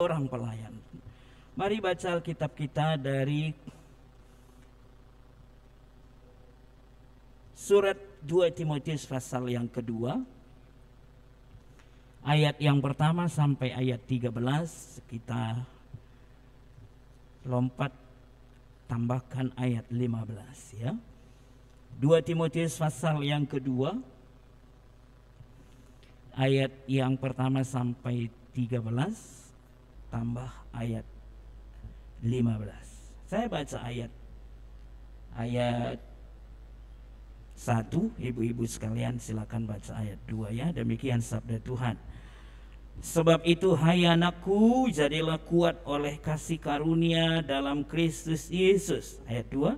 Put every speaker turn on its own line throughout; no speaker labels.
orang pelayan. Mari baca Alkitab kita dari surat 2 Timotius pasal yang kedua, ayat yang pertama sampai ayat 13. Kita lompat tambahkan ayat 15 ya. 2 Timotius pasal yang kedua, ayat yang pertama sampai 13 tambah ayat 15. Saya baca ayat 1, ibu-ibu sekalian silakan baca ayat 2 ya. Demikian sabda Tuhan. Sebab itu hai anakku, jadilah kuat oleh kasih karunia dalam Kristus Yesus. Ayat 2.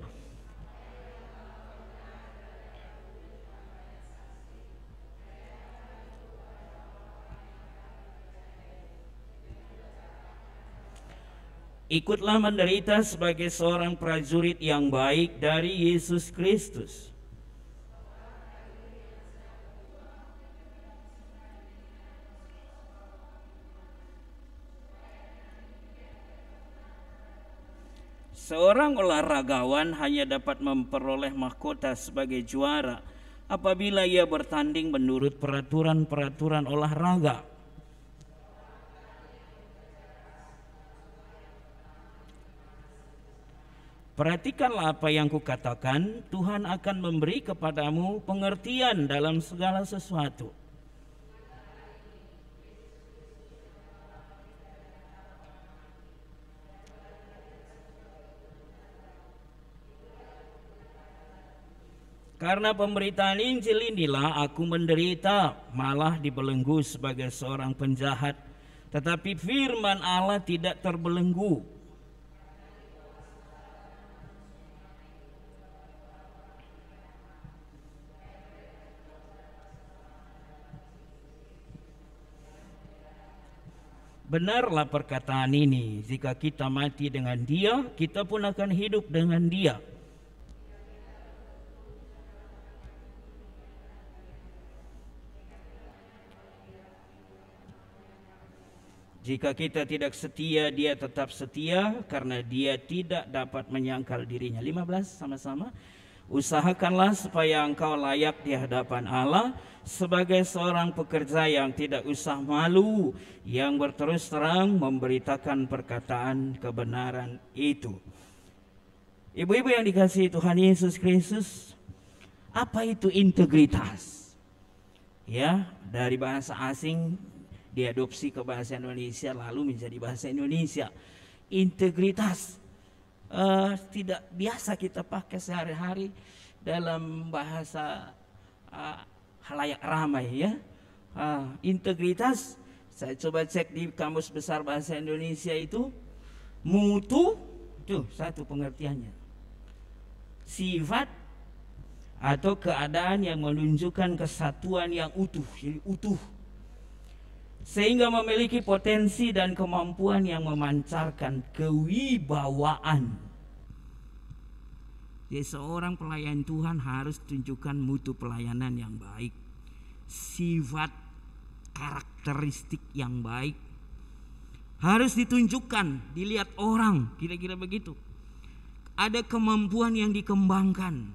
Ikutlah menderita sebagai seorang prajurit yang baik dari Yesus Kristus. Seorang olahragawan hanya dapat memperoleh mahkota sebagai juara apabila ia bertanding menurut peraturan-peraturan olahraga. Perhatikanlah apa yang kukatakan, Tuhan akan memberi kepadamu pengertian dalam segala sesuatu. Karena pemberitaan Injil inilah aku menderita, malah dibelenggu sebagai seorang penjahat. Tetapi firman Allah tidak terbelenggu. Benarlah perkataan ini, jika kita mati dengan Dia, kita pun akan hidup dengan Dia. Jika kita tidak setia, Dia tetap setia, karena Dia tidak dapat menyangkal dirinya. 15 sama-sama. Usahakanlah supaya engkau layak di hadapan Allah sebagai seorang pekerja yang tidak usah malu, yang berterus terang memberitakan perkataan kebenaran itu. Ibu-ibu yang dikasihi Tuhan Yesus Kristus, apa itu integritas? Ya, dari bahasa asing diadopsi ke bahasa Indonesia lalu menjadi bahasa Indonesia. Integritas tidak biasa kita pakai sehari-hari dalam bahasa halayak ramai ya. Integritas, saya coba cek di Kamus Besar Bahasa Indonesia itu, mutu, tuh satu pengertiannya, sifat atau keadaan yang menunjukkan kesatuan yang utuh, jadi utuh, sehingga memiliki potensi dan kemampuan yang memancarkan kewibawaan. Jadi seorang pelayan Tuhan harus tunjukkan mutu pelayanan yang baik, sifat karakteristik yang baik harus ditunjukkan, dilihat orang, kira-kira begitu. Ada kemampuan yang dikembangkan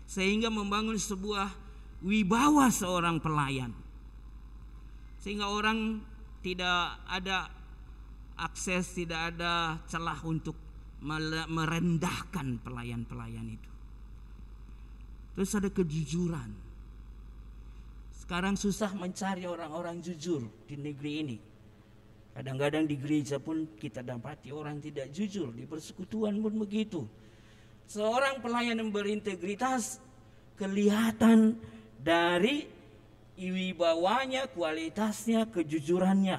sehingga membangun sebuah wibawa seorang pelayan, sehingga orang tidak ada akses, tidak ada celah untuk merendahkan pelayan-pelayan itu. Terus ada kejujuran. Sekarang susah mencari orang-orang jujur di negeri ini. Kadang-kadang di gereja pun kita dapati orang tidak jujur, di persekutuan pun begitu. Seorang pelayan yang berintegritas kelihatan dari wibawanya, kualitasnya, kejujurannya.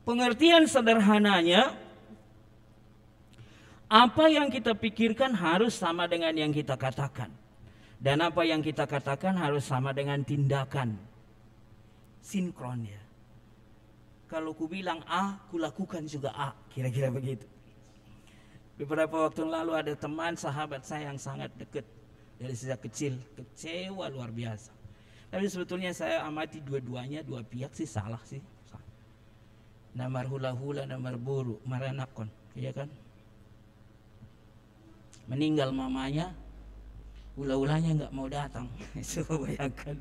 Pengertian sederhananya, apa yang kita pikirkan harus sama dengan yang kita katakan, dan apa yang kita katakan harus sama dengan tindakan. Sinkron ya. Kalau ku bilang A, ku lakukan juga A, kira-kira begitu. Beberapa waktu lalu ada teman sahabat saya yang sangat dekat dari sejak kecil, kecewa luar biasa. Tapi sebetulnya saya amati dua-duanya, dua pihak sih salah sih. Namar hula-hula, namar buru, maranakon, iya kan? Meninggal mamanya, hula-hulanya nggak mau datang. Coba bayangkan,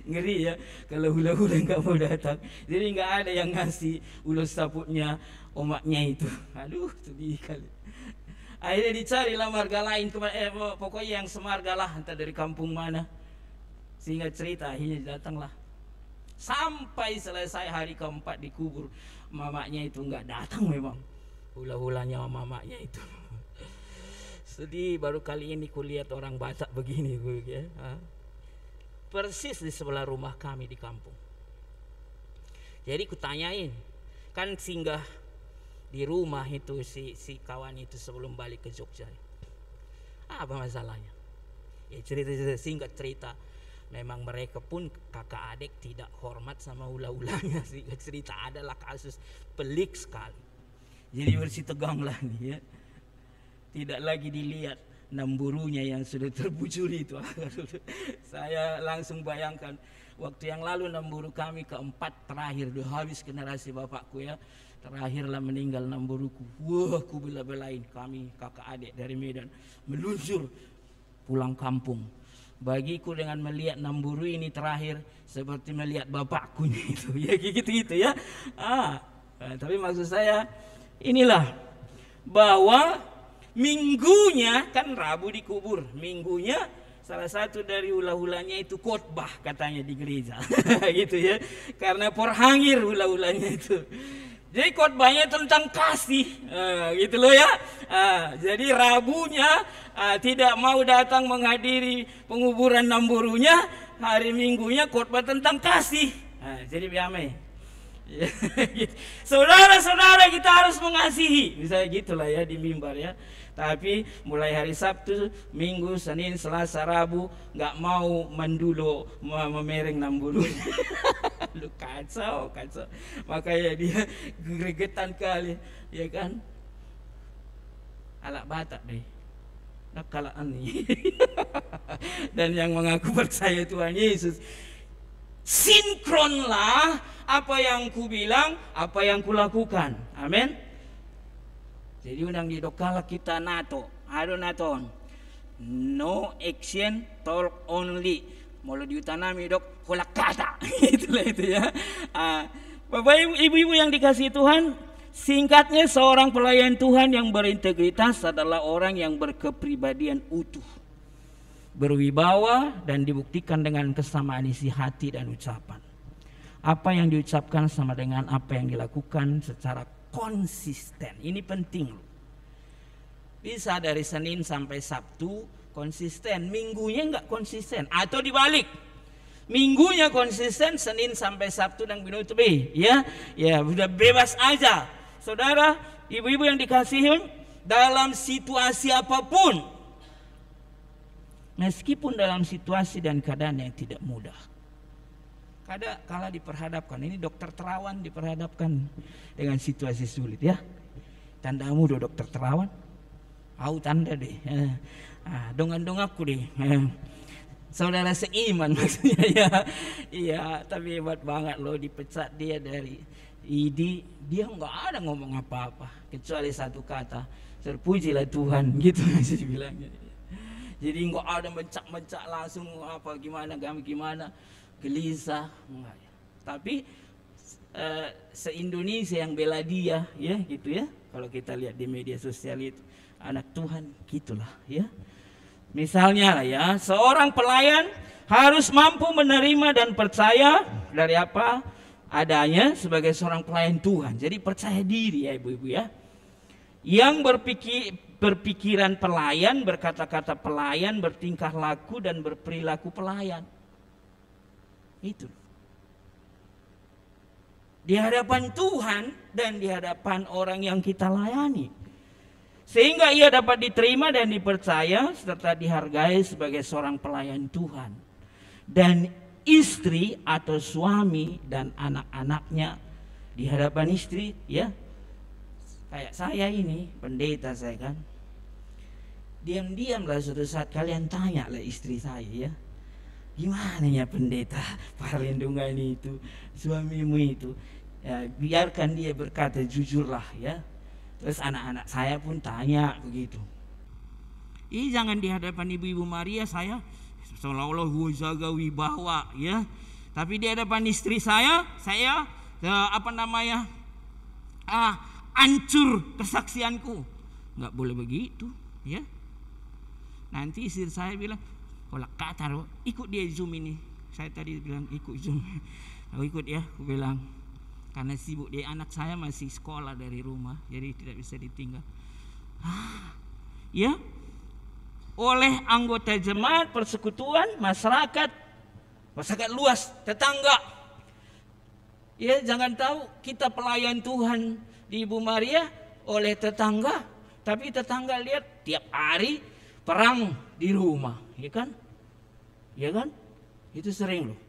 ngeri ya kalau hula-hula nggak mau datang. Jadi nggak ada yang ngasih ulos saputnya omaknya itu. Aduh, sedih kali. Akhirnya dicarilah marga lain, pokoknya yang semarga lah, entah dari kampung mana. Sehingga cerita akhirnya datanglah. Sampai selesai hari keempat dikubur, mamanya itu nggak datang memang. Hula-hulanya mamanya itu. Sedih, baru kali ini kulihat orang Batak begini, ya. Persis di sebelah rumah kami di kampung. Jadi kutanyain, kan singgah di rumah itu si kawan itu sebelum balik ke Jogja. Apa masalahnya? Ya cerita singkat cerita, memang mereka pun kakak adik tidak hormat sama ula-ulanya. Singkat cerita adalah kasus pelik sekali. Jadi bersih tegang lagi ya. Tidak lagi dilihat namburunya yang sudah terbujur itu. Saya langsung bayangkan waktu yang lalu namburu kami keempat terakhir, udah habis generasi bapakku ya. Terakhirlah meninggal namburuku. Wah, aku bela-belain kami kakak adik dari Medan meluncur pulang kampung. Bagiku dengan melihat namburu ini terakhir seperti melihat bapakku itu. Ya gitu-gitu ya. Tapi maksud saya inilah bahwa minggunya kan Rabu dikubur, minggunya salah satu dari hula-hulanya itu khotbah katanya di gereja. Gitu ya, karena porhangir hula-hulanya itu. Jadi khotbahnya tentang kasih, gitu loh ya. Jadi Rabunya tidak mau datang menghadiri penguburan namburunya, hari Minggunya khotbah tentang kasih. Jadi biamai. Saudara-saudara, kita harus mengasihi, misalnya gitulah ya di mimbar ya. Tapi mulai hari Sabtu, Minggu, Senin, Selasa, Rabu nggak mau mendulo memereng nambulunya. Lu kacau. Makanya dia gregetan kali, ya kan? Alak Batak deh. Nakalaan nih. Dan yang mengaku percaya Tuhan Yesus, sinkronlah apa yang ku bilang, apa yang ku lakukan. Amin. Jadi undang di dokala kita NATO, ado naton, no action, talk only. Molo diutanami dok, kolak kata. Itulah itu ya. Bapak ibu-ibu yang dikasihi Tuhan, singkatnya seorang pelayan Tuhan yang berintegritas adalah orang yang berkepribadian utuh, berwibawa dan dibuktikan dengan kesamaan isi hati dan ucapan. Apa yang diucapkan sama dengan apa yang dilakukan secara konsisten. Ini penting loh. Bisa dari Senin sampai Sabtu konsisten, minggunya enggak konsisten, atau dibalik. Minggunya konsisten, Senin sampai Sabtu dan minutu B, ya. Ya, sudah bebas aja. Saudara, ibu-ibu yang dikasihi, dalam situasi apapun, meskipun dalam situasi dan keadaan yang tidak mudah, kala diperhadapkan, ini dokter terawan diperhadapkan dengan situasi sulit ya. Tandamu do dokter terawan, au tanda deh, dongan aku deh, saudara seiman maksudnya ya. Iya, tapi hebat banget loh, dipecat dia dari ID, dia nggak ada ngomong apa-apa kecuali satu kata, terpujilah Tuhan, gitu masih dibilangnya. Jadi nggak ada mencak-mencak langsung apa gimana gelisah, enggak ya. Tapi se-Indonesia yang bela dia ya gitu ya. Kalau kita lihat di media sosial itu, anak Tuhan gitulah ya. Misalnya lah ya, seorang pelayan harus mampu menerima dan percaya dari apa adanya sebagai seorang pelayan Tuhan. Jadi percaya diri ya ibu-ibu ya. Yang berpikiran pelayan, berkata-kata pelayan, bertingkah laku dan berperilaku pelayan. Itu di hadapan Tuhan dan di hadapan orang yang kita layani, sehingga ia dapat diterima dan dipercaya serta dihargai sebagai seorang pelayan Tuhan. Dan istri atau suami dan anak-anaknya di hadapan istri ya, kayak saya ini pendeta saya kan, diam-diamlah suatu saat kalian tanya lah istri saya ya, gimana ya pendeta perlindungan itu suamimu itu, Ya, biarkan dia berkata jujurlah ya. Terus anak-anak saya pun tanya begitu. Jangan di hadapan ibu-ibu Maria saya seolah-olah jaga wibawa ya. Tapi di hadapan istri saya hancur kesaksianku. Nggak boleh begitu ya. Nanti istri saya bilang, "Kalau kata ikut dia Zoom ini." Saya tadi bilang ikut Zoom. Aku ikut ya, aku bilang karena sibuk dia, anak saya masih sekolah dari rumah, jadi tidak bisa ditinggal. Ya, oleh anggota jemaat, persekutuan, masyarakat luas, tetangga. Ya, jangan tahu kita pelayan Tuhan di Ibu Maria oleh tetangga, tapi tetangga lihat tiap hari perang di rumah, ya kan? Ya kan? Itu sering loh.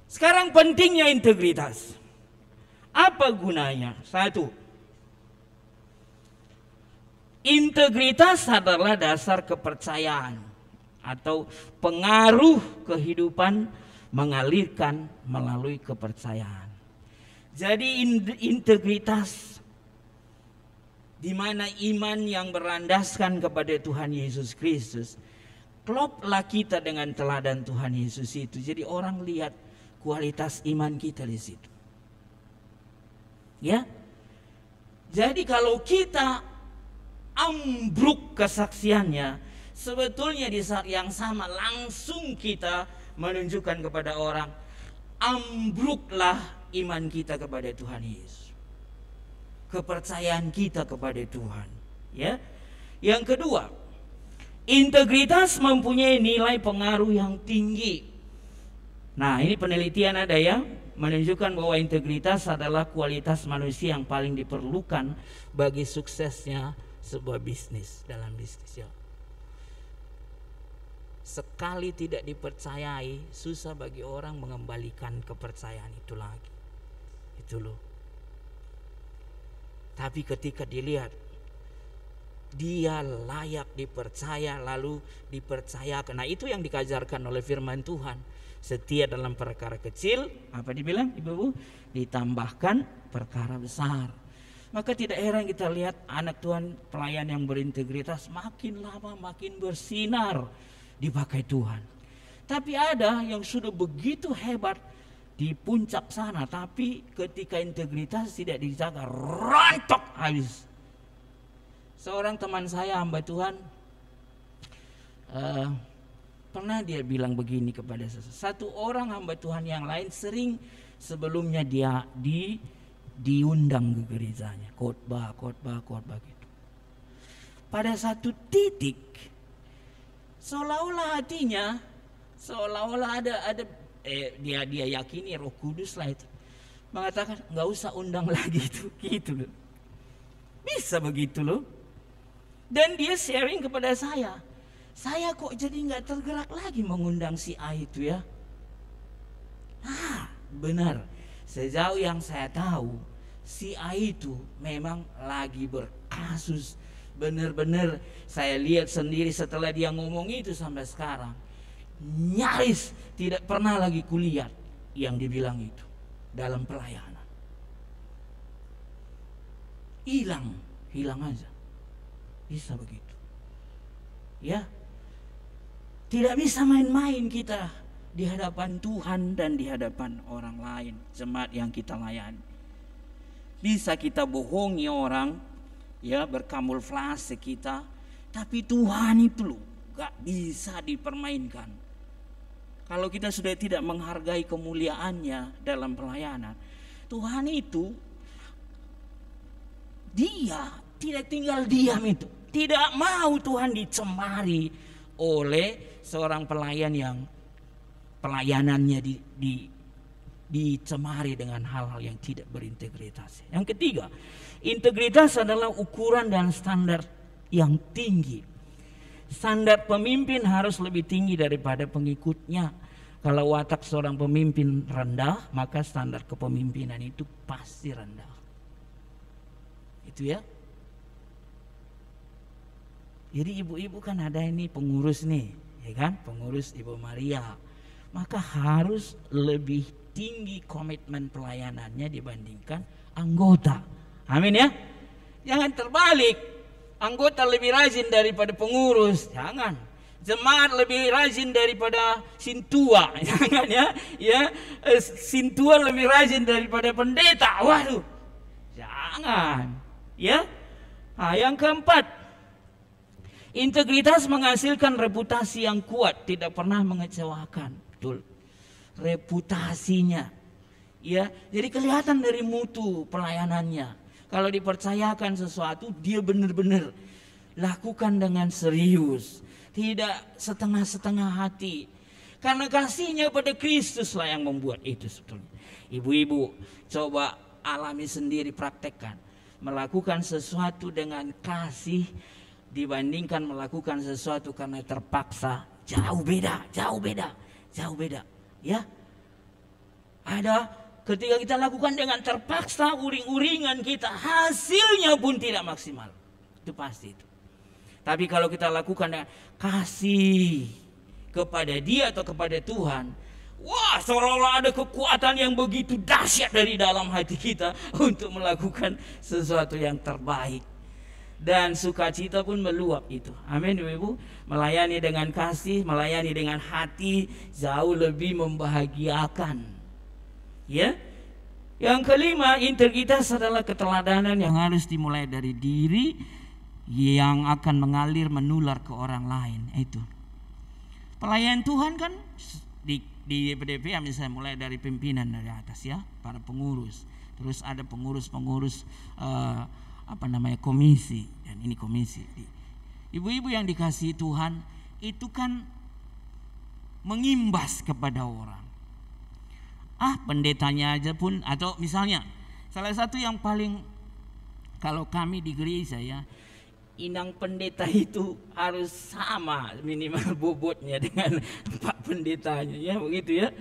Sekarang pentingnya integritas. Apa gunanya? Satu, integritas adalah dasar kepercayaan atau pengaruh kehidupan mengalirkan melalui kepercayaan. Jadi integritas di mana iman yang berlandaskan kepada Tuhan Yesus Kristus. Kloplah kita dengan teladan Tuhan Yesus itu. Jadi orang lihat kualitas iman kita di situ. Ya. Jadi kalau kita ambruk kesaksiannya, sebetulnya di saat yang sama langsung kita menunjukkan kepada orang, ambruklah iman kita kepada Tuhan Yesus. Kepercayaan kita kepada Tuhan, ya. Yang kedua, integritas mempunyai nilai pengaruh yang tinggi. Nah, ini penelitian ada ya, menunjukkan bahwa integritas adalah kualitas manusia yang paling diperlukan bagi suksesnya sebuah bisnis, dalam bisnis ya. Sekali tidak dipercayai, susah bagi orang mengembalikan kepercayaan itu lagi. Itu loh. Tapi ketika dilihat dia layak dipercaya, lalu dipercayakan. Nah, itu yang dikajarkan oleh firman Tuhan. Setia dalam perkara kecil, apa dibilang ibu-ibu? Ditambahkan perkara besar. Maka tidak heran kita lihat anak Tuhan, pelayan yang berintegritas makin lama makin bersinar dipakai Tuhan. Tapi ada yang sudah begitu hebat di puncak sana, tapi ketika integritas tidak dijaga, rontok habis. Seorang teman saya hamba Tuhan, pernah dia bilang begini kepada satu orang hamba Tuhan yang lain, sering sebelumnya dia diundang ke gerejanya, khotbah gitu. Pada satu titik seolah-olah hatinya, seolah-olah ada dia yakini Roh Kudus lah itu mengatakan nggak usah undang lagi itu, gitu loh. Bisa begitu loh. Dan dia sharing kepada saya kok jadi nggak tergerak lagi mengundang si A itu ya. Benar, sejauh yang saya tahu si A itu memang lagi berkasus. Benar-benar saya lihat sendiri setelah dia ngomong itu sampai sekarang nyaris tidak pernah lagi kulihat yang dibilang itu dalam pelayanan. Hilang aja. Bisa begitu. Ya. Tidak bisa main-main kita di hadapan Tuhan dan di hadapan orang lain, jemaat yang kita layani. Bisa kita bohongi orang, ya, berkamuflase kita, tapi Tuhan itu loh gak bisa dipermainkan. Kalau kita sudah tidak menghargai kemuliaannya dalam pelayanan, Tuhan itu dia tidak tinggal diam itu. Tidak mau Tuhan dicemari oleh seorang pelayan yang pelayanannya dicemari dengan hal-hal yang tidak berintegritas. Yang ketiga, integritas adalah ukuran dan standar yang tinggi. Standar pemimpin harus lebih tinggi daripada pengikutnya. Kalau watak seorang pemimpin rendah, maka standar kepemimpinan itu pasti rendah. Itu ya. Jadi ibu-ibu kan ada ini pengurus nih, ya kan? Pengurus Ibu Maria. Maka harus lebih tinggi komitmen pelayanannya dibandingkan anggota. Amin ya. Jangan terbalik. Anggota lebih rajin daripada pengurus. Jangan. Jemaat lebih rajin daripada sintua. Jangan ya. Sintua lebih rajin daripada pendeta. Waduh. Jangan. Ya. Nah, yang keempat, integritas menghasilkan reputasi yang kuat, tidak pernah mengecewakan. Betul. Reputasinya. Ya, jadi kelihatan dari mutu pelayanannya. Kalau dipercayakan sesuatu, dia benar-benar lakukan dengan serius, tidak setengah-setengah hati. Karena kasihnya pada Kristus lah yang membuat itu sebetulnya. Ibu-ibu, coba alami sendiri, praktekkan. Melakukan sesuatu dengan kasih dibandingkan melakukan sesuatu karena terpaksa, jauh beda, jauh beda, jauh beda. Ya, ada ketika kita lakukan dengan terpaksa, uring-uringan kita, hasilnya pun tidak maksimal. Itu pasti itu. Tapi kalau kita lakukan dengan kasih kepada Dia atau kepada Tuhan, wah, seolah-olah ada kekuatan yang begitu dahsyat dari dalam hati kita untuk melakukan sesuatu yang terbaik. Dan sukacita pun meluap itu. Amin, Ibu. Melayani dengan kasih, melayani dengan hati jauh lebih membahagiakan. Ya. Yang kelima, integritas adalah keteladanan yang harus dimulai dari diri yang akan mengalir menular ke orang lain. Itu. Pelayan Tuhan kan di PDP misalnya mulai dari pimpinan dari atas ya, para pengurus. Terus ada pengurus-pengurus komisi, dan ini komisi. Ibu-ibu yang dikasihi Tuhan itu kan mengimbas kepada orang. Pendetanya aja pun, atau misalnya salah satu yang paling, kalau kami di gereja ya, inang pendeta itu harus sama minimal bobotnya dengan pak pendetanya ya, begitu ya.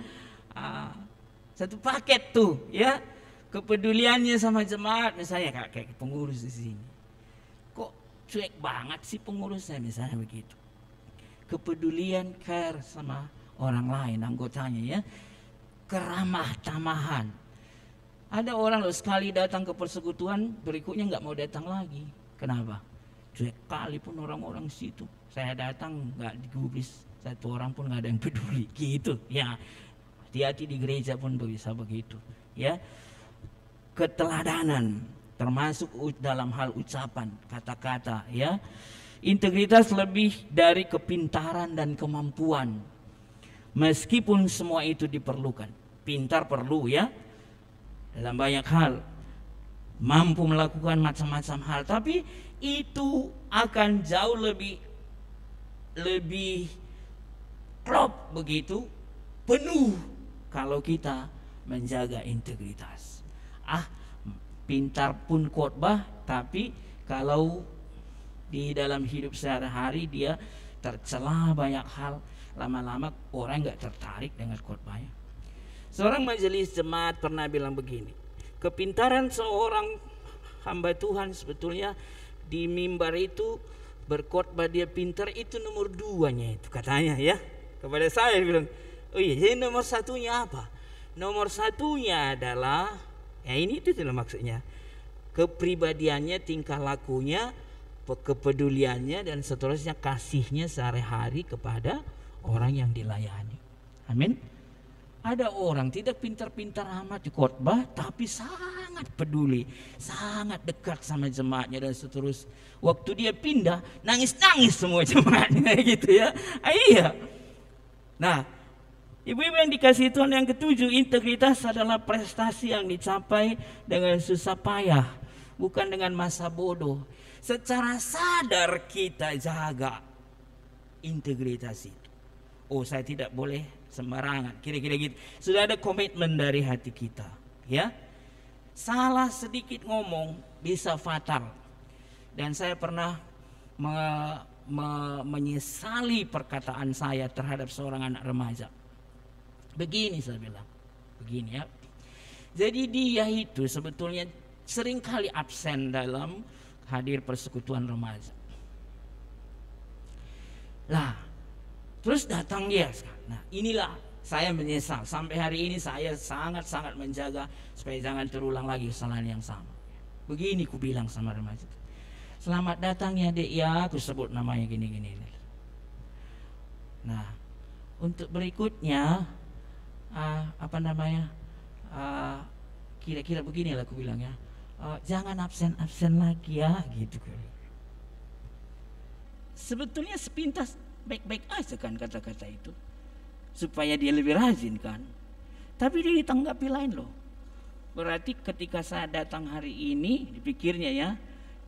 Satu paket tuh ya. Kepeduliannya sama jemaat, misalnya kayak pengurus di sini. Kok cuek banget sih pengurusnya, misalnya begitu. Kepedulian, care sama orang lain, anggotanya ya. Keramah tamahan. Ada orang loh sekali datang ke persekutuan, berikutnya nggak mau datang lagi. Kenapa? Cuek kali pun orang-orang situ. Saya datang nggak digubris, satu orang pun nggak ada yang peduli, gitu. Ya, hati-hati di gereja pun bisa begitu. Ya. Keteladanan termasuk dalam hal ucapan, kata-kata ya. Integritas lebih dari kepintaran dan kemampuan. Meskipun semua itu diperlukan. Pintar perlu ya dalam banyak hal. Mampu melakukan macam-macam hal, tapi itu akan jauh lebih klop begitu, penuh kalau kita menjaga integritas. Pintar pun khotbah, tapi kalau di dalam hidup sehari-hari dia tercela banyak hal, lama-lama orang nggak tertarik dengan khotbahnya. Seorang majelis jemaat pernah bilang begini, kepintaran seorang hamba Tuhan sebetulnya di mimbar itu berkhotbah dia pintar itu nomor 2-nya itu katanya ya. Kepada saya bilang, oh iya, jadi nomor 1-nya apa? Nomor 1-nya adalah ya ini itu maksudnya kepribadiannya, tingkah lakunya, kepeduliannya dan seterusnya, kasihnya sehari-hari kepada orang yang dilayani. Amin. Ada orang tidak pintar-pintar amat di khotbah, tapi sangat peduli, sangat dekat sama jemaatnya dan seterusnya. Waktu dia pindah, nangis-nangis semua jemaatnya gitu ya. Iya. Nah, ibu-ibu yang dikasihi Tuhan, yang ketujuh, integritas adalah prestasi yang dicapai dengan susah payah, bukan dengan masa bodoh. Secara sadar kita jaga integritas itu. Oh, saya tidak boleh sembarangan, kira-kira gitu. Sudah ada komitmen dari hati kita, ya. Salah sedikit ngomong bisa fatal. Dan saya pernah menyesali perkataan saya terhadap seorang anak remaja. Begini saya bilang, begini ya. Jadi dia itu sebetulnya seringkali absen dalam hadir persekutuan remaja. Lah, terus datang dia. Nah, inilah Saya menyesal. Sampai hari ini saya sangat-sangat menjaga supaya jangan terulang lagi kesalahan yang sama. Begini ku bilang sama remaja. Selamat datang ya dek ya, aku sebut namanya gini-gini. Nah, untuk berikutnya kira-kira beginilah aku bilang ya. Jangan absen-absen lagi ya, gitu. Sebetulnya sepintas baik-baik aja kan kata-kata itu, supaya dia lebih rajin kan. Tapi dia ditanggapi lain loh. Berarti ketika saya datang hari ini, dipikirnya ya,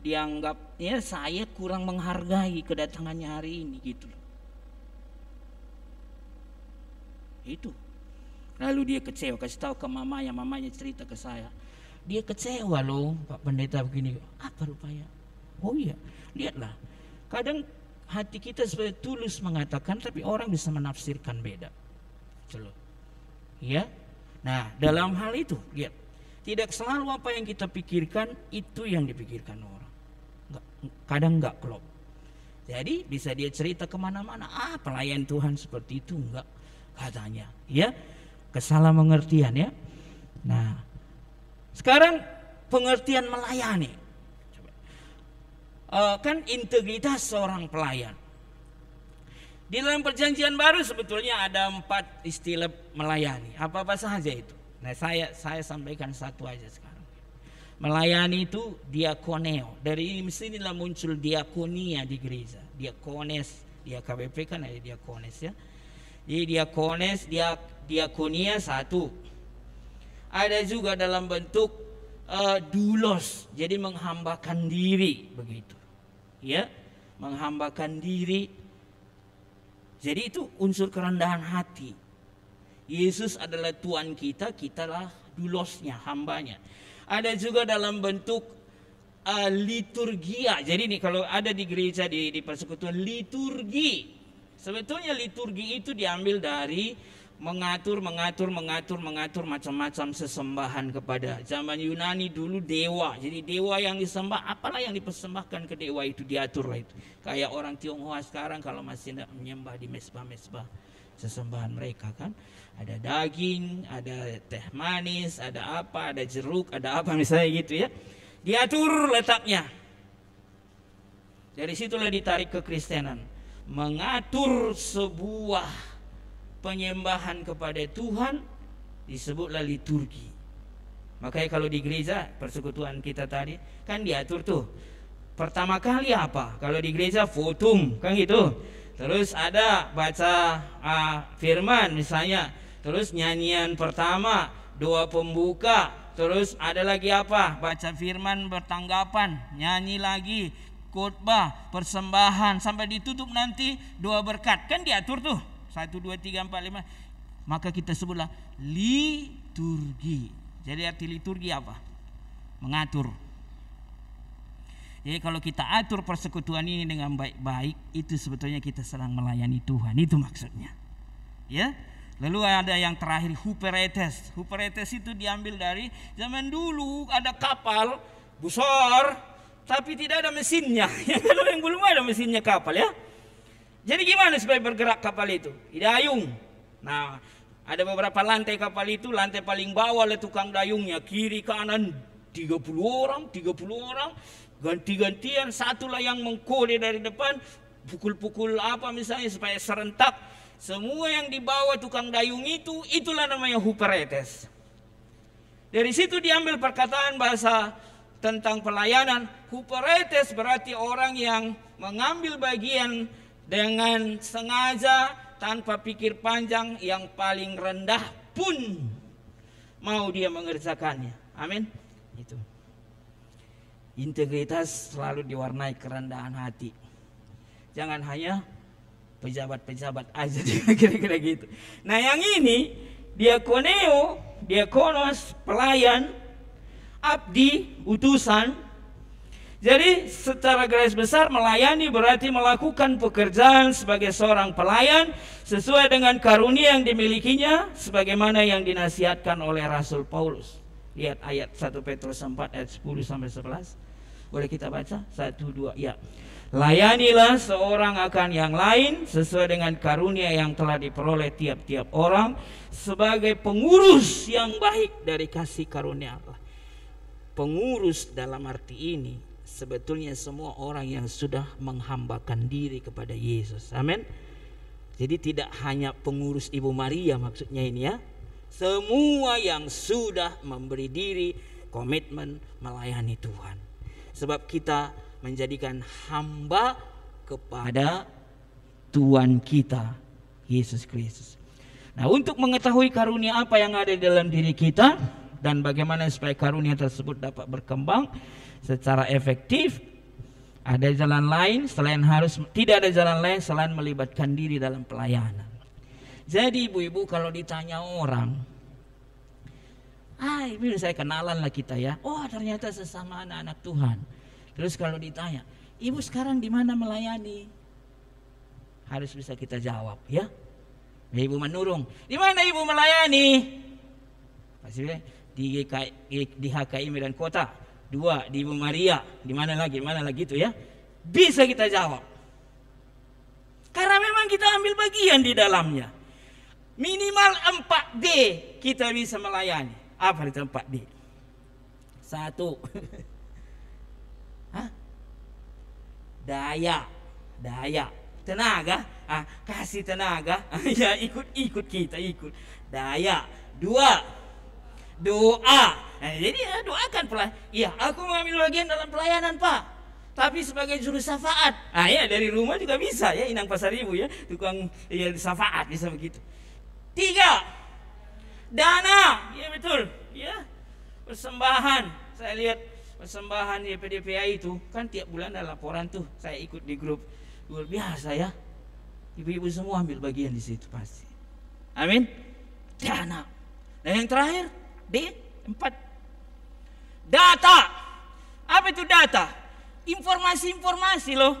dianggapnya saya kurang menghargai kedatangannya hari ini gitu loh. Itu. Lalu dia kecewa, kasih tahu ke mamanya cerita ke saya. Dia kecewa loh, Pak Pendeta begini. Apa rupanya? Oh iya, lihatlah. Kadang hati kita sebenarnya tulus mengatakan, tapi orang bisa menafsirkan beda. Gitu loh. Ya. Nah, dalam hal itu, lihat. Tidak selalu apa yang kita pikirkan itu yang dipikirkan orang. Kadang enggak klop. Jadi bisa dia cerita kemana-mana, pelayan Tuhan seperti itu enggak katanya, ya. Kesalah mengertian ya. Nah, sekarang pengertian melayani. Kan integritas seorang pelayan. Di dalam perjanjian baru sebetulnya ada 4 istilah melayani. Apa-apa saja itu. Nah, saya sampaikan satu aja sekarang. Melayani itu diakoneo. Dari sinilah muncul diakonia di gereja. Diakones, di KBP kan ada diakones ya. Jadi diakones, diakonia satu. Ada juga dalam bentuk doulos, jadi menghambakan diri begitu. Ya, menghambakan diri. Jadi itu unsur kerendahan hati. Yesus adalah Tuhan kita, kitalah doulosnya, hambanya. Ada juga dalam bentuk liturgia. Jadi nih kalau ada di gereja di persekutuan liturgi. Sebetulnya liturgi itu diambil dari mengatur macam-macam sesembahan kepada zaman Yunani dulu dewa. Jadi dewa yang disembah, apalah yang dipersembahkan ke dewa itu diatur lah itu. Kayak orang Tionghoa sekarang kalau masih menyembah di mesbah-mesbah sesembahan mereka kan. Ada daging, ada teh manis, ada apa, ada jeruk, ada apa misalnya gitu ya. Diatur letaknya. Dari situlah ditarik ke Kristenan. Mengatur sebuah penyembahan kepada Tuhan disebutlah liturgi. Makanya kalau di gereja persekutuan kita tadi kan diatur tuh. Pertama kali apa? Kalau di gereja votum kan gitu. Terus ada baca firman misalnya. Terus nyanyian pertama, doa pembuka. Terus ada lagi apa? Baca firman bertanggapan, nyanyi lagi, khotbah, persembahan, sampai ditutup nanti doa berkat. Kan diatur tuh 1, 2, 3, 4, 5. Maka kita sebutlah liturgi. Jadi arti liturgi apa? Mengatur. Jadi kalau kita atur persekutuan ini dengan baik-baik, itu sebetulnya kita sedang melayani Tuhan. Itu maksudnya. Ya. Lalu ada yang terakhir huperetes. Huperetes itu diambil dari zaman dulu ada kapal besar tapi tidak ada mesinnya. Kalau yang belum ada mesinnya kapal ya. Jadi gimana supaya bergerak kapal itu? Didayung. Nah, ada beberapa lantai kapal itu, lantai paling bawah oleh tukang dayungnya, kiri kanan 30 orang, ganti-gantian, satulah yang mengkode dari depan, pukul-pukul apa misalnya supaya serentak. Semua yang dibawa tukang dayung itu, itulah namanya huperetes. Dari situ diambil perkataan bahasa tentang pelayanan. Huperetes berarti orang yang mengambil bagian dengan sengaja, tanpa pikir panjang, yang paling rendah pun mau dia mengerjakannya. Amin. Itu. Integritas selalu diwarnai kerendahan hati. Jangan hanya pejabat-pejabat aja kira-kira gitu. Nah yang ini diakoneo, diakonos, pelayan, abdi, utusan. Jadi secara garis besar melayani berarti melakukan pekerjaan sebagai seorang pelayan sesuai dengan karunia yang dimilikinya sebagaimana yang dinasihatkan oleh Rasul Paulus. Lihat ayat 1 Petrus 4 ayat 10 sampai 11. Boleh kita baca? 1, 2, ya. Layanilah seorang akan yang lain sesuai dengan karunia yang telah diperoleh tiap-tiap orang sebagai pengurus yang baik dari kasih karunia Allah. Pengurus dalam arti ini sebetulnya semua orang yang sudah menghambakan diri kepada Yesus. Amin. Jadi tidak hanya pengurus Ibu Maria maksudnya ini ya. Semua yang sudah memberi diri, komitmen melayani Tuhan. Sebab kita menjadikan hamba kepada Tuhan kita, Yesus Kristus. Nah, untuk mengetahui karunia apa yang ada di dalam diri kita dan bagaimana supaya karunia tersebut dapat berkembang secara efektif, ada jalan lain tidak ada jalan lain selain melibatkan diri dalam pelayanan. Jadi ibu-ibu kalau ditanya orang, ibu saya kenalan lah kita ya. Oh, ternyata sesama anak-anak Tuhan. Terus kalau ditanya, ibu sekarang di mana melayani? Harus bisa kita jawab ya. Ibu menurung, di mana ibu melayani? Pasti di HKI Medan Kota. 2 di Ibu Maria. Di mana lagi itu ya. Bisa kita jawab. Karena memang kita ambil bagian di dalamnya. Minimal 4D kita bisa melayani. Apa itu 4D? 1. Daya, tenaga, kasih tenaga, ya ikut kita ikut. Daya. 2, doa. Jadi ya doakan pelayan. Iya, aku mengambil bagian dalam pelayanan Pak, tapi sebagai juru syafaat. Ya dari rumah juga bisa ya, Inang Pasar Ibu ya, tukang ya syafaat bisa begitu. 3, dana, ya betul, ya persembahan. Saya lihat persembahan di PDPA itu kan tiap bulan ada laporan tuh. Saya ikut di grup luar biasa ya. Ibu-ibu semua ambil bagian di situ pasti. Amin. Dana. Dan yang terakhir D4. Data. Apa itu data? Informasi loh.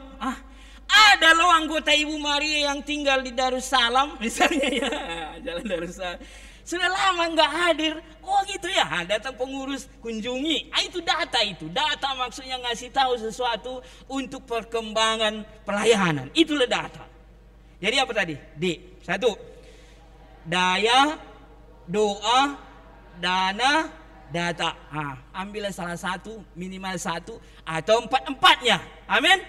Ada loh anggota Ibu Maria yang tinggal di Darussalam misalnya ya, Jalan Darussalam. Sudah lama nggak hadir. Oh gitu ya, datang pengurus kunjungi. Itu data itu. Data maksudnya ngasih tahu sesuatu untuk perkembangan pelayanan. Itulah data. Jadi apa tadi? D. 1. Daya, doa, dana, data. Ambillah salah satu, minimal 1 atau 4-4-nya. Amin.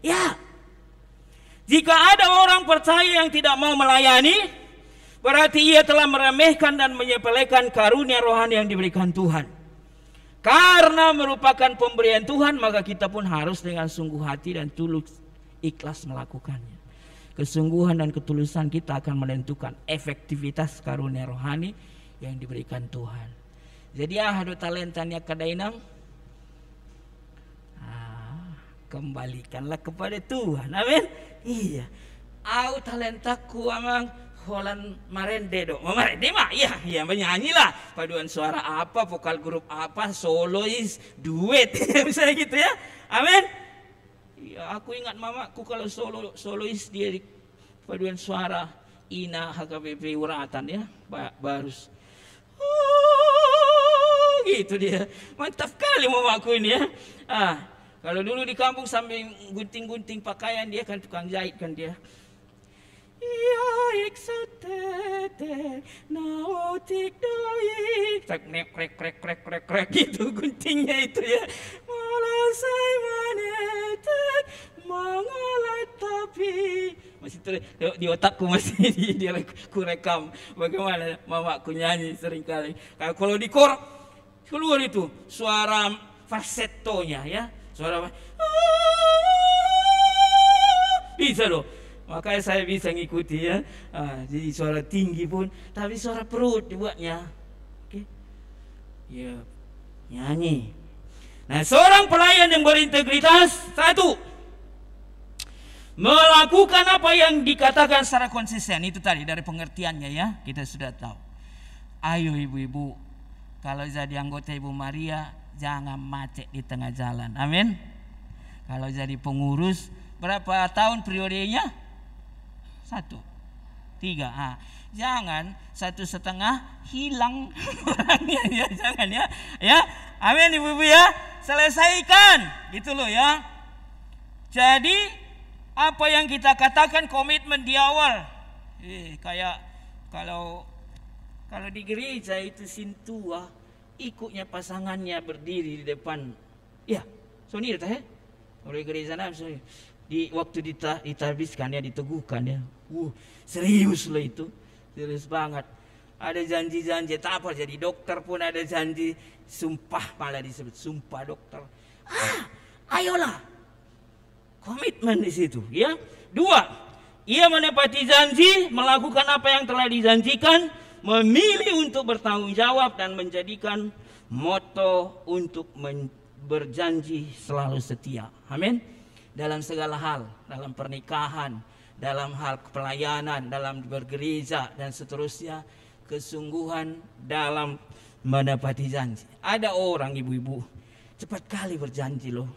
Ya. Jika ada orang percaya yang tidak mau melayani, berarti ia telah meremehkan dan menyepelekan karunia rohani yang diberikan Tuhan. Karena merupakan pemberian Tuhan, maka kita pun harus dengan sungguh hati dan tulus ikhlas melakukannya. Kesungguhan dan ketulusan kita akan menentukan efektivitas karunia rohani yang diberikan Tuhan. Jadi ado talentanya kadainang, kembalikanlah kepada Tuhan. Amin. Iya. Au talentaku amang Holan Marende do. Marende mah iya menyanyi lah. Paduan suara apa, vokal grup apa, solois, duet. Misalnya gitu ya. Amin. Ya, aku ingat mamaku kalau solois dia di paduan suara Ina HKBP Uratan ya, Barus. Gitu dia. Mantap kali mamaku ini ya. Kalau dulu di kampung sambil gunting-gunting pakaian dia kan tukang jahit kan dia. Ya eksatete nautik doi krek gitu guntingnya itu ya. Malasai manetek mengalat tapi masih di otakku masih dia ku rekam bagaimana mamaku nyanyi seringkali. Kalau di kor keluar itu suara falsettonya ya, suara bisa loh. Makanya saya bisa ngikuti ya. Jadi suara tinggi pun, tapi suara perut dibuatnya. Oke. Ya, nyanyi. Nah, seorang pelayan yang berintegritas, 1, melakukan apa yang dikatakan secara konsisten. Itu tadi dari pengertiannya ya, kita sudah tahu. Ayo ibu-ibu, kalau jadi anggota Ibu Maria, jangan macet di tengah jalan. Amin. Kalau jadi pengurus, berapa tahun periodenya? 1, 3. Jangan 1,5 hilang orangnya ya, jangan ya. Ya, amin ibu-ibu ya. selesaikan. Gitu loh ya. Jadi apa yang kita katakan komitmen di awal. Kayak kalau di gereja itu sintua, ikutnya pasangannya berdiri di depan. Ya, Sony ya. Oleh gereja Sony. Di waktu ditabiskan ya, diteguhkan ya. Serius loh itu. Serius banget. Ada janji-janji, tak apa jadi dokter pun ada janji, sumpah malah disebut sumpah dokter. Ayolah. Komitmen di situ ya. 2, ia menepati janji, melakukan apa yang telah dijanjikan, memilih untuk bertanggung jawab dan menjadikan moto untuk berjanji selalu setia. Amin. Dalam segala hal, dalam pernikahan, dalam hal pelayanan, dalam bergereja dan seterusnya, kesungguhan dalam menepati janji. Ada orang ibu-ibu cepat kali berjanji loh.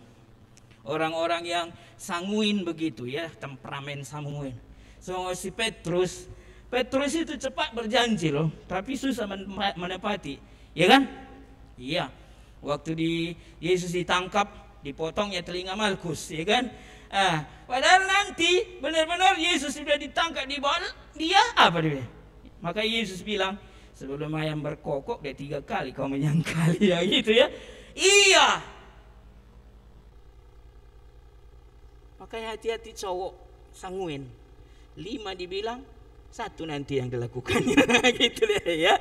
Orang-orang yang sanguin begitu ya, temperamen sanguin. So si Petrus itu cepat berjanji loh, tapi susah menepati, ya kan? Iya. Waktu Yesus ditangkap, dipotongnya telinga Malkus, ya kan? Padahal nanti benar-benar Yesus sudah ditangkap, dia apa dia? Maka Yesus bilang, sebelum ayam berkokok dia 3 kali kau menyangkali, ya gitu ya. Iya. Makanya hati-hati cowok sanguin. 5 dibilang, 1 nanti yang dilakukannya. Gitu deh ya.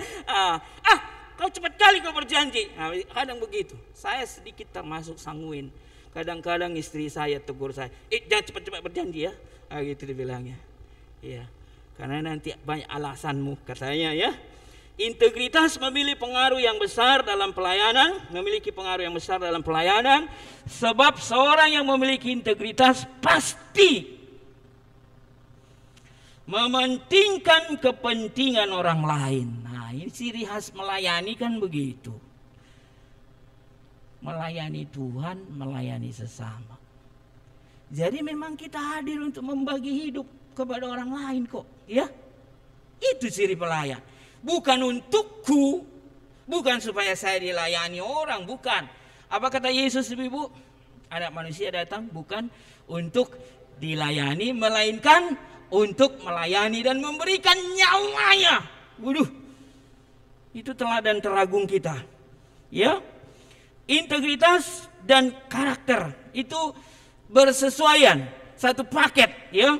Kau cepat kali kau berjanji. Kadang begitu. Saya sedikit termasuk sanguin. Kadang-kadang istri saya tegur saya, jangan cepat-cepat berjanji ya. Gitu dibilangnya. Iya. Karena nanti banyak alasanmu katanya ya. Integritas memiliki pengaruh yang besar dalam pelayanan, sebab seorang yang memiliki integritas pasti mementingkan kepentingan orang lain. Nah, ini ciri khas melayani kan begitu. Melayani Tuhan, melayani sesama. Jadi memang kita hadir untuk membagi hidup kepada orang lain kok, ya. Itu ciri pelayan. Bukan untukku, bukan supaya saya dilayani orang, bukan. Apa kata Yesus ibu? Anak manusia datang bukan untuk dilayani, melainkan untuk melayani dan memberikan nyawanya. Waduh, itu teladan teragung kita. Ya, integritas dan karakter itu bersesuaian, satu paket. Ya.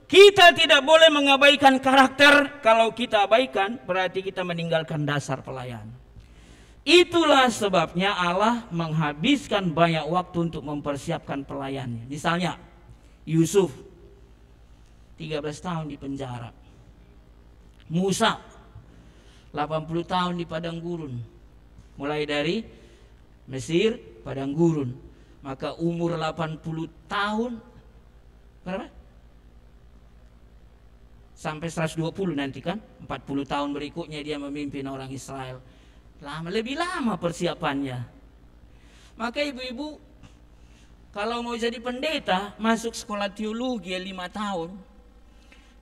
Kita tidak boleh mengabaikan karakter. Kalau kita abaikan, berarti kita meninggalkan dasar pelayanan. Itulah sebabnya Allah menghabiskan banyak waktu untuk mempersiapkan pelayannya. Misalnya, Yusuf 13 tahun di penjara. Musa 80 tahun di padang gurun. Mulai dari Mesir, padang gurun. Maka umur 80 tahun, berapa? Sampai 120 nanti kan, 40 tahun berikutnya dia memimpin orang Israel. Lebih lama persiapannya. Maka ibu-ibu, kalau mau jadi pendeta, masuk sekolah teologi 5 tahun.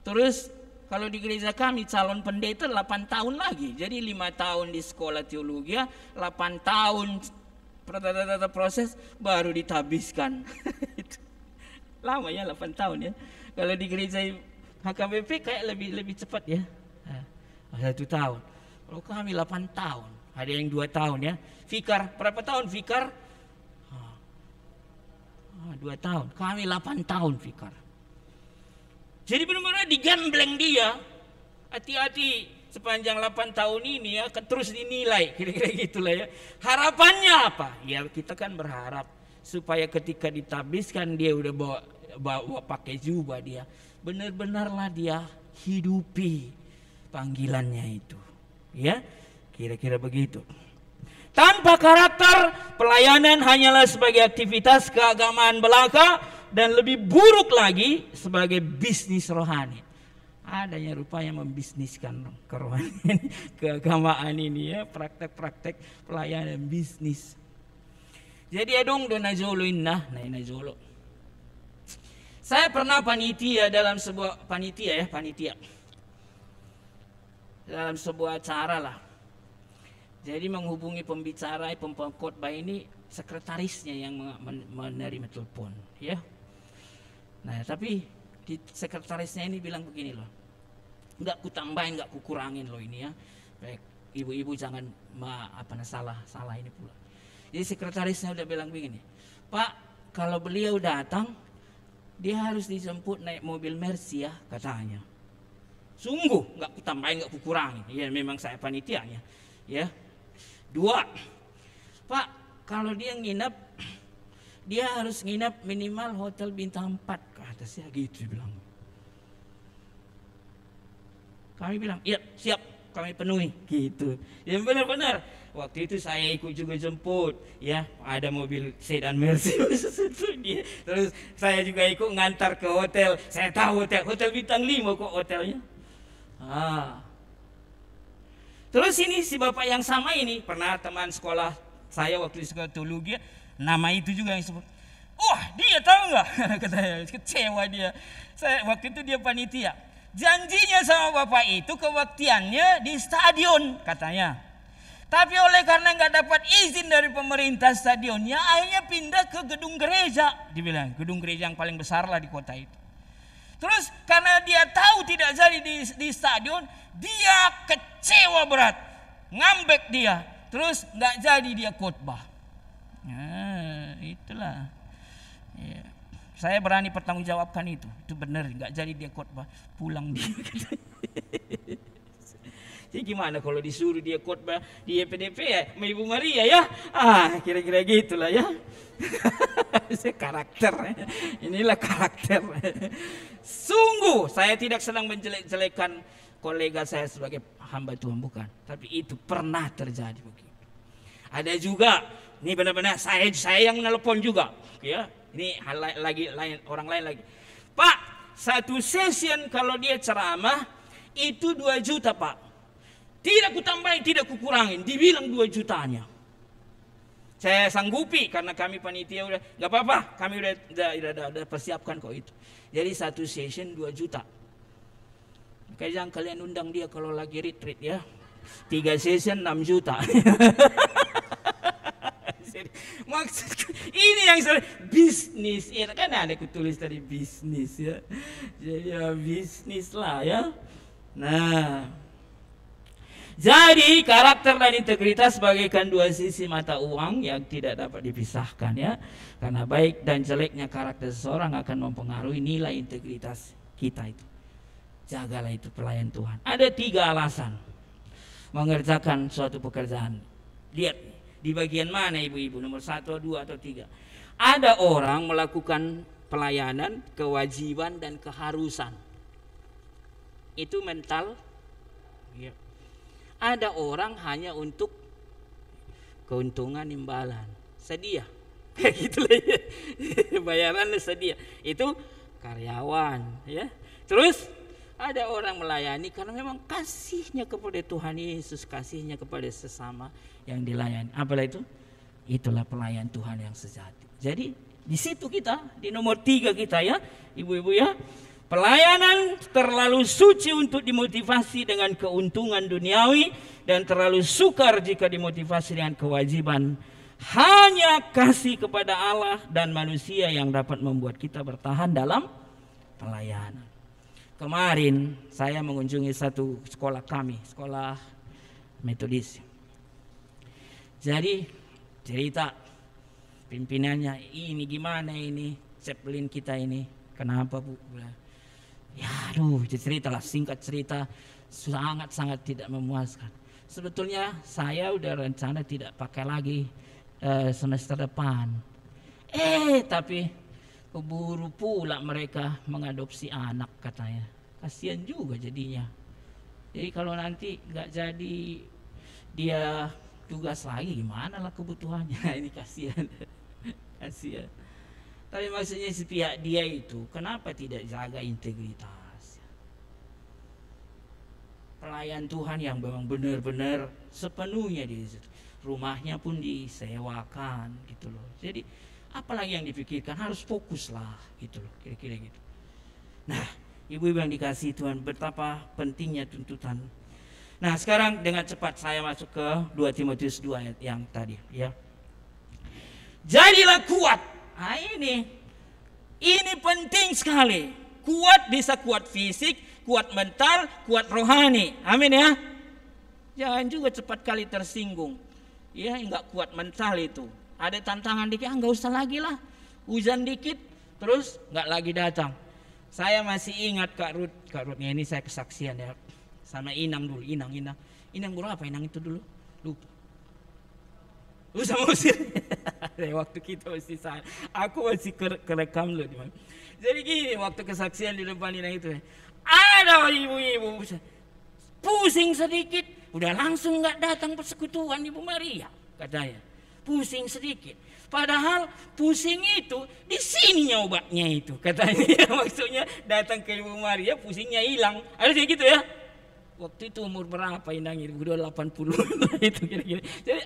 Terus kalau di gereja kami calon pendeta 8 tahun lagi. Jadi 5 tahun di sekolah teologi, 8 tahun proses baru ditabiskan. Lama ya 8 tahun ya. Kalau di gereja HKBP kayak lebih cepat ya. 1 tahun. Kalau kami 8 tahun. Ada yang 2 tahun ya. Fikar, berapa tahun Fikar? 2 tahun. Kami 8 tahun Fikar. Jadi benar-benar digambleng dia. Hati-hati sepanjang 8 tahun ini ya, terus dinilai. Kira-kira gitulah ya. Harapannya apa? Ya kita kan berharap supaya ketika ditabiskan dia udah bawa pakai jubah dia. Benar-benarlah dia hidupi panggilannya itu. Ya, kira-kira begitu. Tanpa karakter, pelayanan hanyalah sebagai aktivitas keagamaan belaka dan lebih buruk lagi sebagai bisnis rohani. Adanya rupanya membisniskan kerohanian, keagamaan ini ya, praktek-praktek pelayanan bisnis. Jadi adong do najolo inna, najolo. Saya pernah panitia dalam sebuah panitia. Dalam sebuah acara lah. Jadi menghubungi pembicara, pemkhotbah ini sekretarisnya yang menerima telepon, ya. Nah, tapi di sekretarisnya ini bilang begini loh, nggak ku tambahin, nggak ku kurangin loh ini ya. Baik, ibu-ibu jangan salah ini pula. Jadi sekretarisnya udah bilang begini, Pak, kalau beliau datang, dia harus dijemput naik mobil Mercy ya, katanya. Sungguh nggak ku tambahin, nggak ku kurangin. Ya memang saya panitianya, ya. 2, Pak, kalau dia nginep, dia harus nginep minimal hotel bintang 4 ke atas ya, gitu bilang. Kami bilang, iya siap, kami penuhi, gitu. Ya benar-benar. Waktu itu saya ikut juga jemput, ya, ada mobil sedan Mercy terus saya juga ikut ngantar ke hotel. Saya tahu hotel bintang 5 kok hotelnya. Terus ini si bapak yang sama ini pernah teman sekolah saya waktu di sekolah teologi, nama itu juga yang sebut. Wah, dia tahu nggak? Katanya kecewa dia. Waktu itu dia panitia. Janjinya sama bapak itu kebaktiannya di stadion katanya. Tapi oleh karena nggak dapat izin dari pemerintah stadionnya, akhirnya pindah ke gedung gereja. Dibilang gedung gereja yang paling besar lah di kota itu. Terus karena dia tahu tidak jadi di stadion, dia kecewa berat, ngambek dia. Terus nggak jadi dia khotbah. Nah, itulah. Ya. Saya berani pertanggungjawabkan itu benar, nggak jadi dia khotbah, pulang dia. Jadi gimana kalau disuruh dia khotbah di EPDP ya, Ibu Maria ya? Kira-kira gitulah ya. Karakter, inilah karakter. Sungguh saya tidak sedang menjelek-jelekan kolega saya sebagai hamba Tuhan, bukan. Tapi itu pernah terjadi begitu. Ada juga, ini benar-benar saya yang nelpon juga, ya. Ini hal lain, orang lain lagi. Pak, satu session kalau dia ceramah itu 2 juta Pak. Tidak ku tambahin, tidak ku kurangin, dibilang 2 jutanya. Saya sanggupi karena kami panitia udah, nggak apa-apa, kami udah persiapkan kok itu. Jadi satu session 2 juta. Kayaknya kalian undang dia kalau lagi retreat ya. 3 session 6 juta. Maksudku ini yang bisnis ya, kan ada kutulis tadi bisnis ya. Jadi ya bisnis lah ya. Nah, jadi karakter dan integritas bagaikan 2 sisi mata uang yang tidak dapat dipisahkan ya. Karena baik dan jeleknya karakter seseorang akan mempengaruhi nilai integritas kita itu. Jagalah itu pelayan Tuhan. Ada 3 alasan mengerjakan suatu pekerjaan. Lihat di bagian mana ibu-ibu, nomor 1, 2 atau 3. Ada orang melakukan pelayanan, kewajiban dan keharusan. Itu mental. Ya. Ada orang hanya untuk keuntungan imbalan, sedia. Kayak gitulah ya. Bayarannya sedia. Itu karyawan ya. Terus ada orang melayani karena memang kasihnya kepada Tuhan Yesus, kasihnya kepada sesama yang dilayani. Apalah itu? Itulah pelayan Tuhan yang sejati. Jadi di situ kita, di nomor 3 kita ya, ibu-ibu ya. Pelayanan terlalu suci untuk dimotivasi dengan keuntungan duniawi dan terlalu sukar jika dimotivasi dengan kewajiban. Hanya kasih kepada Allah dan manusia yang dapat membuat kita bertahan dalam pelayanan. Kemarin saya mengunjungi satu sekolah kami, sekolah Metodis. Jadi cerita pimpinannya, ini gimana ini Zeppelin kita ini, kenapa Bu? Ya aduh, ceritalah, singkat cerita, sangat-sangat tidak memuaskan. Sebetulnya saya udah rencana tidak pakai lagi semester depan. Tapi keburu pula mereka mengadopsi anak katanya. Kasihan juga jadinya. Jadi kalau nanti nggak jadi dia tugas lagi, gimana lah kebutuhannya. Ini kasihan. Kasihan. Tapi maksudnya si pihak dia itu kenapa tidak jaga integritas? Pelayan Tuhan yang memang benar-benar sepenuhnya di situ. Rumahnya pun disewakan gitu loh. Jadi apalagi yang dipikirkan, harus fokus lah gitu loh, kira-kira gitu. Nah, ibu-ibu yang dikasihi Tuhan, betapa pentingnya tuntutan. Nah, sekarang dengan cepat saya masuk ke 2 Timotius 2 ayat yang tadi ya. Jadilah kuat. Nah, ini penting sekali. Kuat bisa kuat fisik, kuat mental, kuat rohani. Amin ya. Jangan juga cepat kali tersinggung. Ya, enggak kuat mental itu. Ada tantangan dikit, enggak usah lagi lah. Hujan dikit, terus enggak lagi datang. Saya masih ingat Kak Rutnya ini saya kesaksian ya. Sama Inang dulu, Inang berapa Inang itu dulu? Lupa. Sama Usir. Waktu kita masih aku masih kerekam loh. Jadi gini, waktu kesaksian di depan Inang itu, ada ibu-ibu pusing sedikit, udah langsung nggak datang persekutuan Ibu Maria katanya. Pusing sedikit. Padahal pusing itu di sininya obatnya itu katanya. Maksudnya datang ke Ibu Maria pusingnya hilang. Harusnya gitu ya. Waktu itu umur berapa Inang? Udah 80 itu kira-kira. Jadi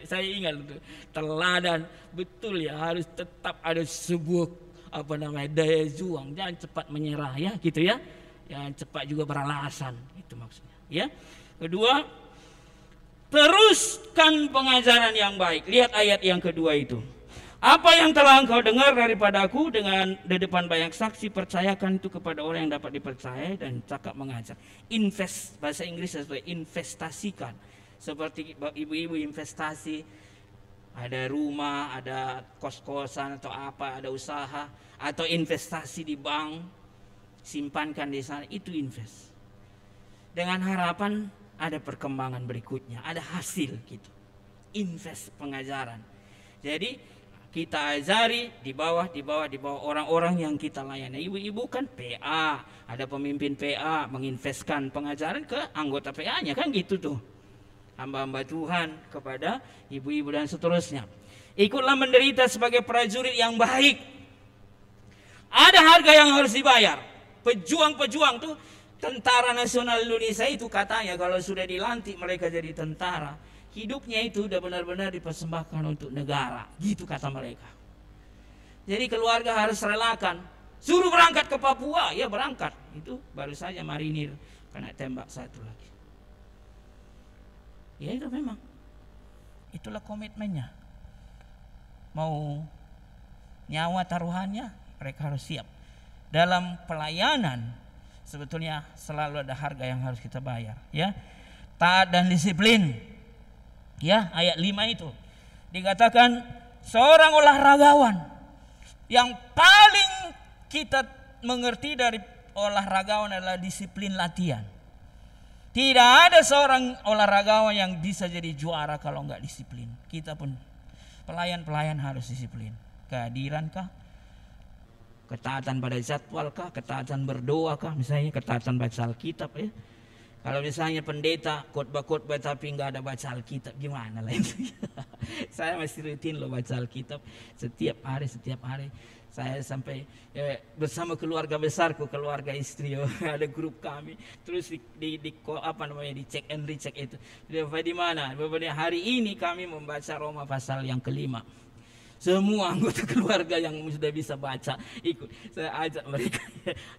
saya ingat itu teladan betul ya, harus tetap ada sebuah daya juang, jangan cepat menyerah ya gitu ya. Jangan cepat juga beralasan, itu maksudnya ya. Kedua, teruskan pengajaran yang baik. Lihat ayat yang kedua itu. Apa yang telah engkau dengar daripadaku dengan di depan banyak saksi, percayakan itu kepada orang yang dapat dipercaya dan cakap mengajar. Invest, bahasa Inggris sebagai investasikan. Seperti ibu-ibu investasi, ada rumah, ada kos-kosan atau apa, ada usaha, atau investasi di bank, simpankan di sana, itu invest. Dengan harapan ada perkembangan berikutnya, ada hasil gitu. Invest pengajaran. Jadi kita ajari di bawah orang-orang yang kita layani. Ibu-ibu kan PA, ada pemimpin PA menginvestkan pengajaran ke anggota PA-nya kan gitu tuh. Hamba-hamba Tuhan kepada ibu-ibu dan seterusnya. Ikutlah menderita sebagai prajurit yang baik. Ada harga yang harus dibayar. Pejuang-pejuang tuh, Tentara Nasional Indonesia itu katanya kalau sudah dilantik mereka jadi tentara, hidupnya itu udah benar-benar dipersembahkan untuk negara, gitu kata mereka. Jadi keluarga harus relakan. Suruh berangkat ke Papua, ya berangkat. Itu baru saja marinir kena tembak satu lagi. Ya itu memang. Itulah komitmennya. Mau nyawa taruhannya, mereka harus siap. Dalam pelayanan sebetulnya selalu ada harga yang harus kita bayar, ya. Taat dan disiplin. Ya, ayat 5 itu dikatakan seorang olahragawan, yang paling kita mengerti dari olahragawan adalah disiplin latihan. Tidak ada seorang olahragawan yang bisa jadi juara kalau nggak disiplin. Kita pun pelayan-pelayan harus disiplin. Kehadiran kah? Ketaatan pada jadwal kah? Ketaatan berdoa kah? Misalnya ketaatan baca Alkitab ya. Kalau misalnya pendeta khotbah-khotbah tapi nggak ada baca Alkitab, gimana lah itu? Saya masih rutin loh baca Alkitab setiap hari. Saya sampai bersama keluarga besarku, keluarga istri, ada grup kami. Terus di check and recheck itu. Di mana? Hari ini kami membaca Roma pasal yang ke-5. Semua anggota keluarga yang sudah bisa baca ikut. Saya ajak mereka,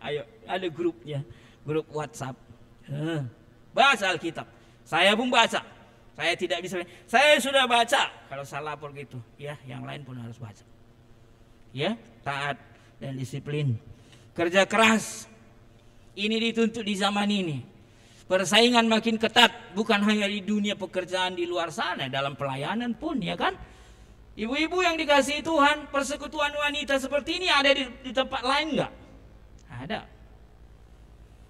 ayo, ada grupnya, grup WhatsApp. Baca Alkitab. Saya pun baca. Saya tidak bisa. Saya sudah baca. Kalau salah lapor gitu, ya, yang lain pun harus baca. Ya, taat dan disiplin. Kerja keras. Ini dituntut di zaman ini. Persaingan makin ketat, bukan hanya di dunia pekerjaan di luar sana, dalam pelayanan pun, ya kan? Ibu-ibu yang dikasihi Tuhan, persekutuan wanita seperti ini ada di tempat lain enggak? Ada.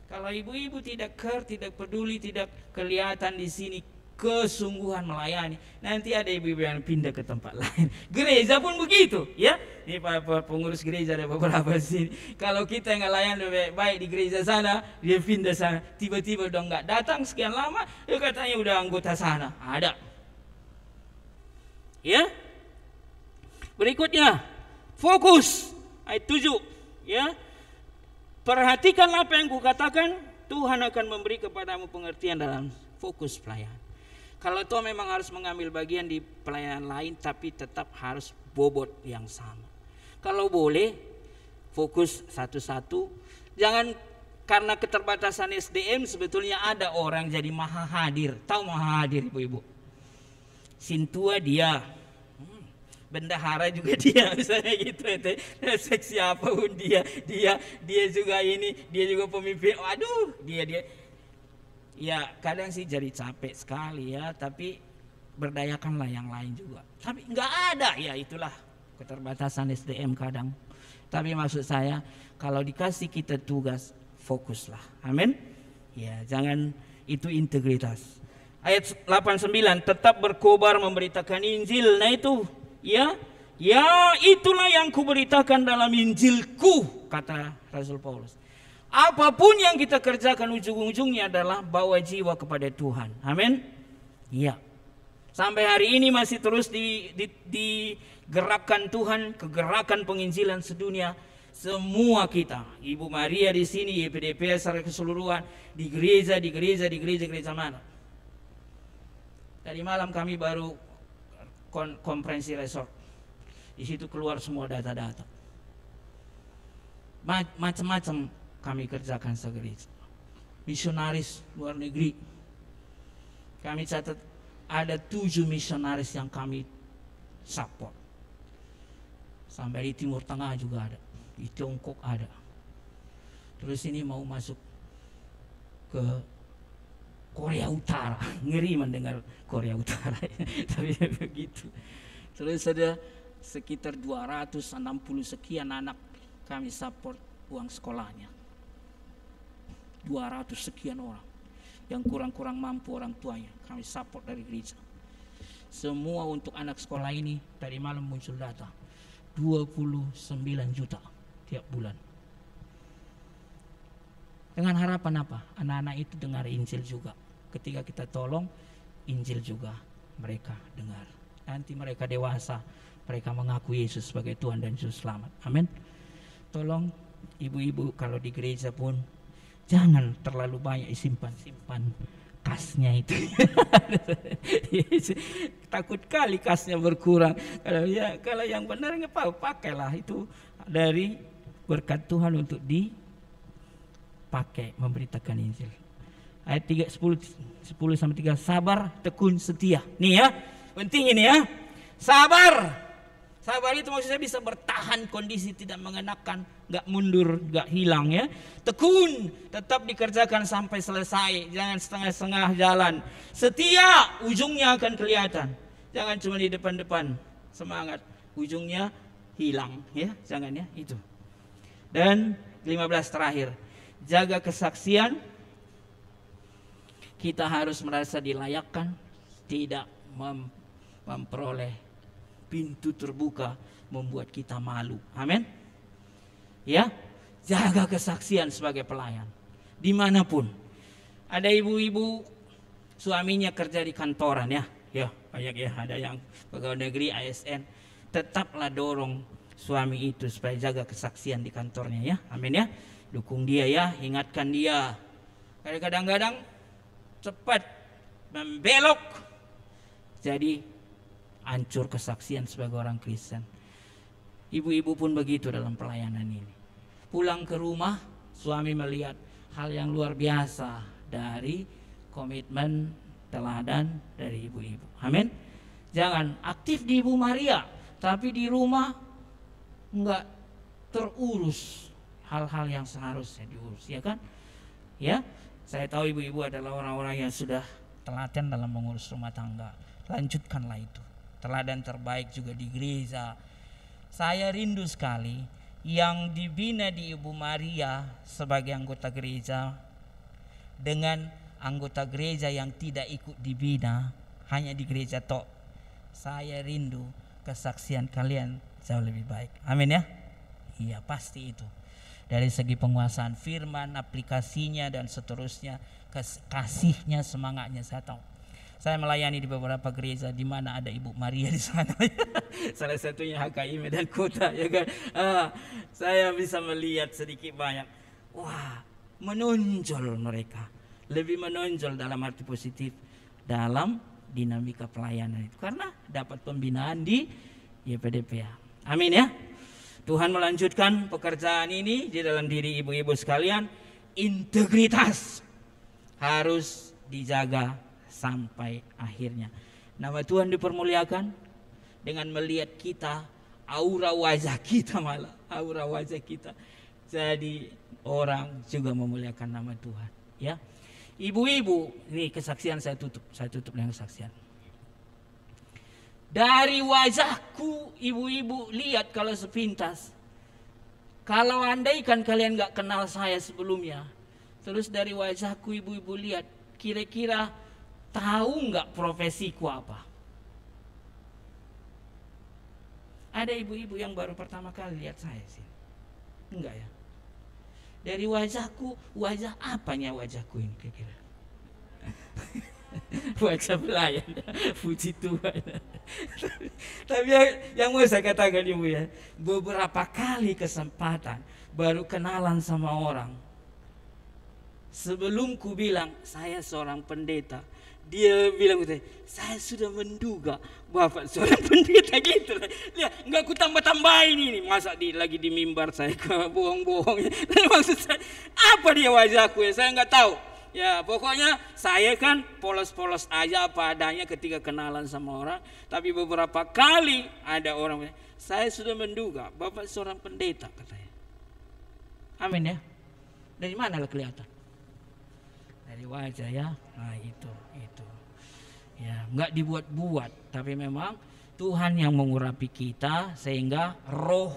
Kalau ibu-ibu tidak tidak peduli, tidak kelihatan di sini kesungguhan melayani, nanti ada ibu-ibu yang pindah ke tempat lain. Gereja pun begitu, ya. Ini pengurus gereja ada beberapa sini. Kalau kita nggak layan baik di gereja sana, dia pindah sana. Tiba-tiba udah nggak datang sekian lama, dia katanya udah anggota sana. Ada. Ya. Berikutnya, fokus. Ayat 7, ya. Perhatikan apa yang kukatakan, Tuhan akan memberi kepadamu pengertian dalam fokus pelayanan. Kalau Tuhan memang harus mengambil bagian di pelayanan lain, tapi tetap harus bobot yang sama. Kalau boleh, fokus satu-satu. Jangan karena keterbatasan SDM, sebetulnya ada orang jadi maha hadir. Tahu maha hadir ibu-ibu? Sintua dia. bendahara juga dia, misalnya gitu. Seksi apapun dia juga ini, dia juga pemimpin. Waduh, dia ya kadang sih jadi capek sekali ya, tapi berdayakanlah yang lain juga. Tapi nggak ada, ya itulah keterbatasan SDM kadang. Tapi maksud saya, kalau dikasih kita tugas, fokuslah. Amin. Ya, jangan, itu integritas. Ayat 89, tetap berkobar memberitakan Injil. Nah itu, ya itulah yang kuberitakan dalam Injilku, kata Rasul Paulus. Apapun yang kita kerjakan, ujung-ujungnya adalah bawa jiwa kepada Tuhan. Amin. Ya. Sampai hari ini masih terus digerakkan Tuhan, kegerakan penginjilan sedunia. Semua kita, Ibu Maria di sini, YPDP secara keseluruhan, di gereja mana. Tadi malam kami baru konferensi resort. Di situ keluar semua data-data. Macam-macam kami kerjakan segereja. Misionaris luar negeri. Kami catat ada 7 misionaris yang kami support. Sampai di Timur Tengah juga ada, di Tiongkok ada. Terus ini mau masuk ke Korea Utara. Ngeri mendengar Korea Utara, tapi begitu. Terus ada sekitar 260 sekian anak kami support uang sekolahnya. 200 sekian orang. Yang kurang-kurang mampu orang tuanya, kami support dari gereja. Semua untuk anak sekolah ini, tadi malam muncul data 29 juta tiap bulan. Dengan harapan apa? Anak-anak itu dengar Injil juga. Ketika kita tolong, Injil juga mereka dengar. Nanti mereka dewasa, mereka mengaku Yesus sebagai Tuhan dan Juru Selamat. Amin. Tolong ibu-ibu kalau di gereja pun jangan terlalu banyak simpan kasnya itu. Takut kali kasnya berkurang. Kalau yang benar nggak apa-apa, pakailah itu dari berkat Tuhan untuk dipakai memberitakan Injil. Ayat 10-3, sabar, tekun, setia. Nih ya, penting ini ya. Sabar. Sabar itu maksudnya bisa bertahan kondisi tidak mengenakan, gak mundur, gak hilang ya. Tekun, tetap dikerjakan sampai selesai, jangan setengah-setengah jalan. Setia, ujungnya akan kelihatan. Jangan cuma di depan-depan semangat, ujungnya hilang ya, jangan ya itu. Dan 15 terakhir, jaga kesaksian. Kita harus merasa dilayakkan, tidak memperoleh pintu terbuka membuat kita malu. Amin. Ya, jaga kesaksian sebagai pelayan dimanapun. Ada ibu-ibu suaminya kerja di kantoran ya, banyak ya, ada yang pegawai negeri, ASN. Tetaplah dorong suami itu supaya jaga kesaksian di kantornya ya. Amin ya. Dukung dia ya, ingatkan dia. Kadang-kadang cepat membelok, jadi hancur kesaksian sebagai orang Kristen. Ibu-ibu pun begitu dalam pelayanan ini. Pulang ke rumah, suami melihat hal yang luar biasa dari komitmen teladan dari ibu-ibu. Amin. Jangan aktif di Ibu Maria, tapi di rumah enggak terurus hal-hal yang seharusnya diurus, ya kan? Ya, saya tahu ibu-ibu adalah orang-orang yang sudah telaten dalam mengurus rumah tangga. Lanjutkanlah itu. Teladan terbaik juga di gereja. Saya rindu sekali yang dibina di Ibu Maria sebagai anggota gereja dengan anggota gereja yang tidak ikut dibina hanya di gereja tok. Saya rindu kesaksian kalian jauh lebih baik. Amin ya. Iya, pasti itu. Dari segi penguasaan firman, aplikasinya dan seterusnya, kasihnya, semangatnya saya tahu. Saya melayani di beberapa gereja di mana ada Ibu Maria di sana. Salah satunya HKI Medan Kota, ya kan. Saya bisa melihat sedikit banyak. Wah, menonjol mereka. Lebih menonjol dalam arti positif dalam dinamika pelayanan itu karena dapat pembinaan di YPDPA. Amin ya. Tuhan melanjutkan pekerjaan ini di dalam diri ibu-ibu sekalian. Integritas harus dijaga sampai akhirnya. Nama Tuhan dipermuliakan dengan melihat kita, aura wajah kita malah, aura wajah kita. Jadi orang juga memuliakan nama Tuhan. Ya, ibu-ibu, ini kesaksian saya tutup dengan kesaksian. Dari wajahku, ibu-ibu lihat kalau sepintas. Kalau andaikan kalian gak kenal saya sebelumnya, terus dari wajahku ibu-ibu lihat, kira-kira tahu gak profesiku apa? Ada ibu-ibu yang baru pertama kali lihat saya sih. Enggak ya? Dari wajahku, wajah apanya wajahku ini kira-kira? Wajah pelayan, puji Tuhan. Tapi yang mau saya katakan ibu ya, beberapa kali kesempatan baru kenalan sama orang. Sebelum ku bilang saya seorang pendeta, dia bilang saya sudah menduga bapak seorang pendeta gitu. Lihat, nggak ku tambah-tambahin ini, masa lagi di mimbar saya bohong-bohong. Maksud saya apa dia wajahku ya, saya nggak tahu. Ya pokoknya saya kan polos-polos aja apa adanya ketika kenalan sama orang. Tapi beberapa kali ada orang, saya sudah menduga bapak seorang pendeta katanya. Amin ya. Dari mana lah kelihatan? Dari wajah ya. Nah itu. Ya nggak dibuat-buat. Tapi memang Tuhan yang mengurapi kita sehingga roh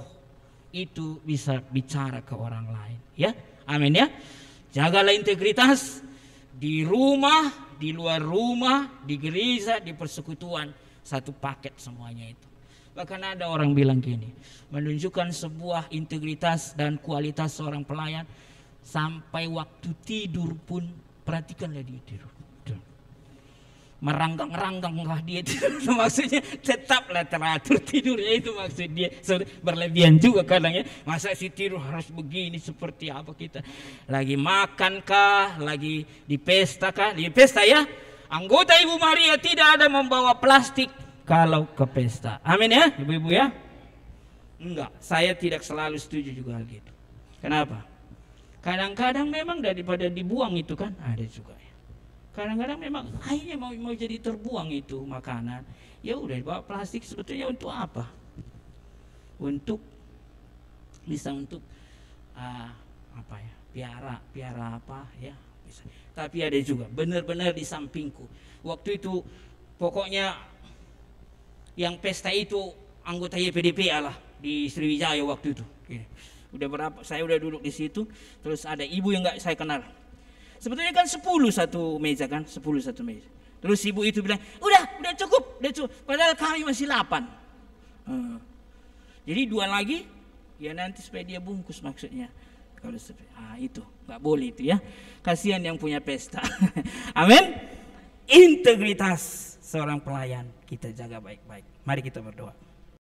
itu bisa bicara ke orang lain. Ya, amin ya. Jagalah integritas. Di rumah, di luar rumah, di gereja, di persekutuan, satu paket semuanya itu. Bahkan ada orang bilang gini, menunjukkan sebuah integritas dan kualitas seorang pelayan sampai waktu tidur pun perhatikanlah dia tidur. Meranggang-ranggang dia tidur. Maksudnya tetaplah teratur tidurnya, itu maksud dia. Berlebihan juga kadang ya. Masa si tidur harus begini, seperti apa kita? Lagi makan kah? Lagi di pesta kah? Di pesta ya. Anggota Ibu Maria tidak ada membawa plastik kalau ke pesta. Amin ya ibu-ibu ya. Enggak, saya tidak selalu setuju juga hal gitu. Kenapa? Kadang-kadang memang daripada dibuang itu kan ada juga. Kadang-kadang memang akhirnya mau jadi terbuang itu makanan. Ya udah bawa plastik, sebetulnya untuk apa? Untuk bisa untuk apa ya? Piara apa ya? Bisa. Tapi ada juga benar-benar di sampingku. Waktu itu pokoknya yang pesta itu anggota YPDP lah di Sriwijaya waktu itu. Udah berapa? Saya udah duduk di situ. Terus ada ibu yang nggak saya kenal. Sebetulnya kan 10 satu meja kan, 10 satu meja. Terus ibu itu bilang, udah cukup. Padahal kami masih 8. Jadi 2 lagi, ya nanti supaya dia bungkus maksudnya. Kalau itu nggak boleh itu ya. Kasihan yang punya pesta. Amin. Integritas seorang pelayan kita jaga baik-baik. Mari kita berdoa.